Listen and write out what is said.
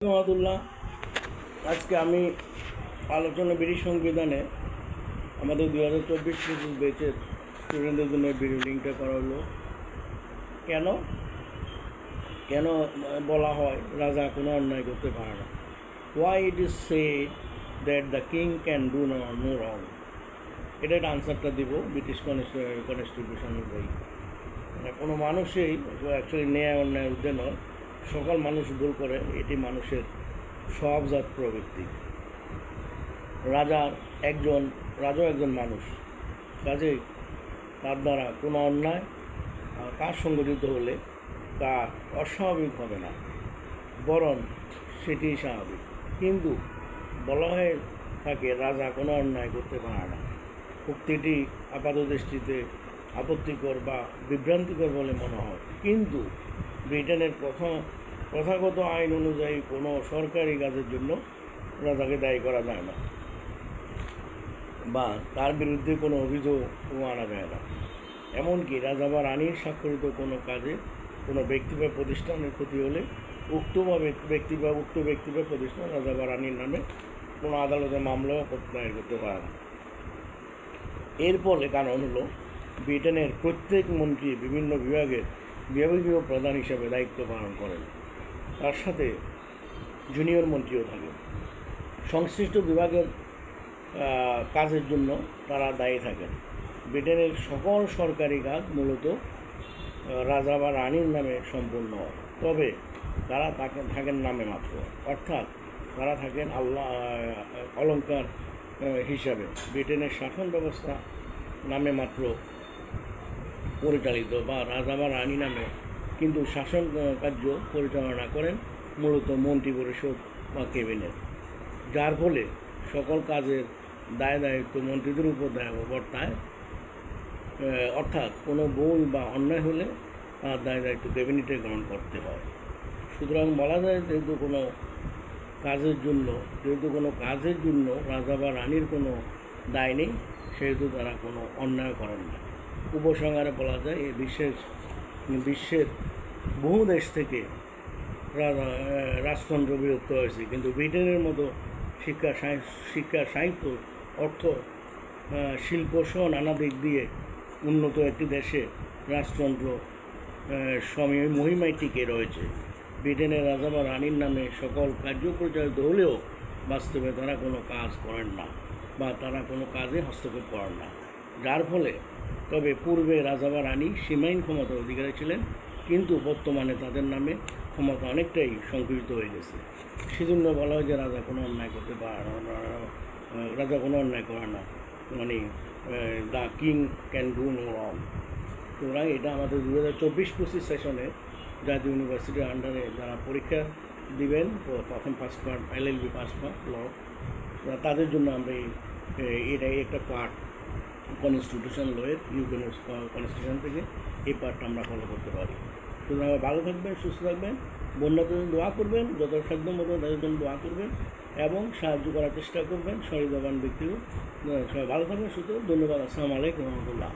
রহমতুল্লাহ। আজকে আমি আলোচনা ব্রিটিশ সংবিধানে আমাদের 2024-25 ব্যাচের স্টুডেন্টদের জন্য ভিডিও লিঙ্কটা করা হলো। কেন কেন বলা হয় রাজা কোনো অন্যায় করতে পারে না? Why it is say that the king can do no wrong. এটা একটা আনসারটা দিব ব্রিটিশ কনস্টিটিউশন অনুযায়ী। মানে কোনো মানুষই অ্যাকচুয়ালি ন্যায় অন্যায়ের ঊর্ধ্বে নয়, সকল মানুষ ভুল করে, এটি মানুষের স্বভাবজাত প্রবৃত্তি। রাজাও একজন মানুষ, কাজেই তার দ্বারা কোনো অন্যায় তার সংগঠিত হলে তা অস্বাভাবিক হবে না, বরং সেটি স্বাভাবিক। কিন্তু বলা হয়ে থাকে রাজা কোনো অন্যায় করতে পারে না। উক্তিটি আপাতদৃষ্টিতে আপত্তিকর বা বিভ্রান্তিকর বলে মনে হয়, কিন্তু ব্রিটেনের প্রথাগত আইন অনুযায়ী কোনো সরকারি কাজের জন্য রাজাকে দায়ী করা যায় না বা তার বিরুদ্ধে কোনো অভিযোগও আনা যায় না। এমনকি রাজা বা রানীর স্বাক্ষরিত কোনো কাজে কোনো ব্যক্তি বা প্রতিষ্ঠানের ক্ষতি হলে উক্ত ব্যক্তি বা প্রতিষ্ঠান রাজা বা রানীর নামে কোনো আদালতে মামলাও দায়ের করতে পারে না। এর ফলে কারণ হলো ব্রিটেনের প্রত্যেক মন্ত্রী বিভিন্ন বিভাগীয় প্রধান হিসাবে দায়িত্ব পালন করেন, তার সাথে জুনিয়র মন্ত্রীও থাকেন। সংশ্লিষ্ট বিভাগের কাজের জন্য তারা দায়ী থাকেন। ব্রিটেনের সকল সরকারি কাজ মূলত রাজা বা রানীর নামে সম্পূর্ণ হয়, তবে তারা থাকেন নামে মাত্র, অর্থাৎ তারা থাকেন অলংকার হিসাবে। ব্রিটেনের শাসন ব্যবস্থা নামে মাত্র পরিচালিত বা রাজা বা রানী নামে, কিন্তু শাসন কার্য পরিচালনা করেন মূলত মন্ত্রী পরিষদ বা ক্যাবিনেট, যার ফলে সকল কাজের দায়িত্ব মন্ত্রীদের উপর বর্তায়। অর্থাৎ কোনো ভুল বা অন্যায় হলে তার দায়িত্ব ক্যাবিনেটে গ্রহণ করতে হয়। সুতরাং বলা যায় যেহেতু কোনো কাজের জন্য রাজা বা রানীর কোনো দায় নেই, সেহেতু তারা কোনো অন্যায় করেন না। উপসংহারে বলা যায় এই বিশ্বের বহু দেশ থেকে রাজতন্ত্র বিলুপ্ত হয়েছে, কিন্তু ব্রিটেনের মতো শিক্ষা, সাহিত্য, অর্থ, শিল্প সহ নানা দিক দিয়ে উন্নত একটি দেশে রাজতন্ত্র মহিমায় টিকে রয়েছে। ব্রিটেনের রাজা বা রানীর নামে সকল কার্য পরিচালিত হলেও বাস্তবে তারা কোনো কাজ করেন না বা তারা কোনো কাজে হস্তক্ষেপ করেন না, যার ফলে তবে পূর্বে রাজা বা রানী সীমাহীন ক্ষমতার অধিকারী ছিলেন, কিন্তু বর্তমানে তাদের নামে ক্ষমতা অনেকটাই সংকুচিত হয়ে গেছে। সেজন্য বলা হয় যে রাজা কোনো অন্যায় করে না, মানে the king can do no wrong. সুতরাং এটা আমাদের 2024-25 সেশনে জাতীয় ইউনিভার্সিটির আন্ডারে যারা পরীক্ষা দিবেন, প্রথম first part LLB first part law, তাদের জন্য আমরা এটাই একটা পার্ট কনস্টিটিউশন লয়ের কনস্টিটিউশন থেকে এই পার্টটা আমরা ফলো করতে পারি। সুতরাং ভালো থাকবেন, সুস্থ থাকবেন, বন্যাদের জন্য দোয়া করবেন, যত সাধ্য মতো তাদের জন্য দোয়া করবেন এবং সাহায্য করার চেষ্টা করবেন সহৃদয়বান ব্যক্তিও। সবাই ভালো থাকবেন, সুস্থ। ধন্যবাদ। আসসালামু আলাইকুম রহমতুল্লাহ।